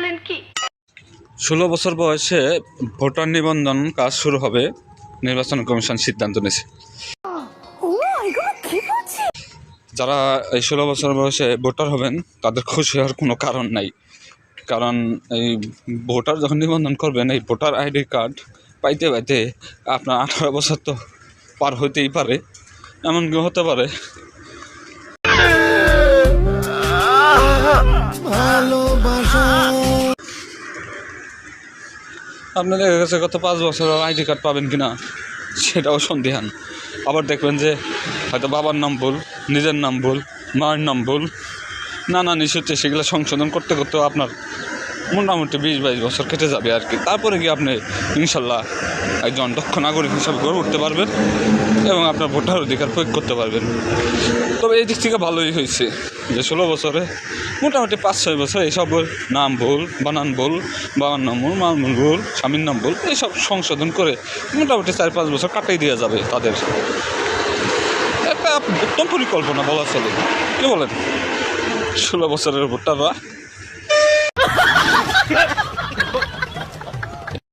বলেন কি? 16 বছর বয়সে ভোটার নিবন্ধন কাজ শুরু হবে, নির্বাচন কমিশন সিদ্ধান্ত নিয়েছে। যারা এই 16 বছর বয়সে ভোটার হবেন তাদের খুশি হওয়ার কোনো কারণ নাই। কারণ এই ভোটার যখন নিবন্ধন করবেন, এই ভোটার আইডি কার্ড পাইতে পাইতে আপনার 18 বছর তো পার হইতেই পারে। এমনকি হতে পারে আপনাদের কাছে গত 5 বছর আইডি কার্ড পাবেন কিনা সেটাও সন্দেহান। আবার দেখবেন যে হয়তো বাবার নাম ভুল, নিজের নাম ভুল, মায়ের নাম ভুল, নানা নিশুতে সেগুলো সংশোধন করতে করতেও আপনার মোটামুটি 20-22 বছর কেটে যাবে আর কি। তারপরে গিয়ে আপনি ইনশাল্লাহ একজন দক্ষ নাগরিক হিসাবে গড়ে উঠতে পারবেন এবং আপনার ভোটার অধিকার প্রয়োগ করতে পারবেন। তবে এই দিক থেকে ভালোই হয়েছে যে 16 বছরে মোটামুটি 5-6 বছর এইসব নাম ভুল, বানান ভুল, বাবার নাম ভুল, মামুল ভুল, স্বামীর নাম ভুল, এইসব সংশোধন করে মোটামুটি 4-5 বছর কাটাই দেওয়া যাবে তাদের। একটা উত্তম পরিকল্পনা বলা চলে, কি বলেন 16 বছরের ভোটাররা?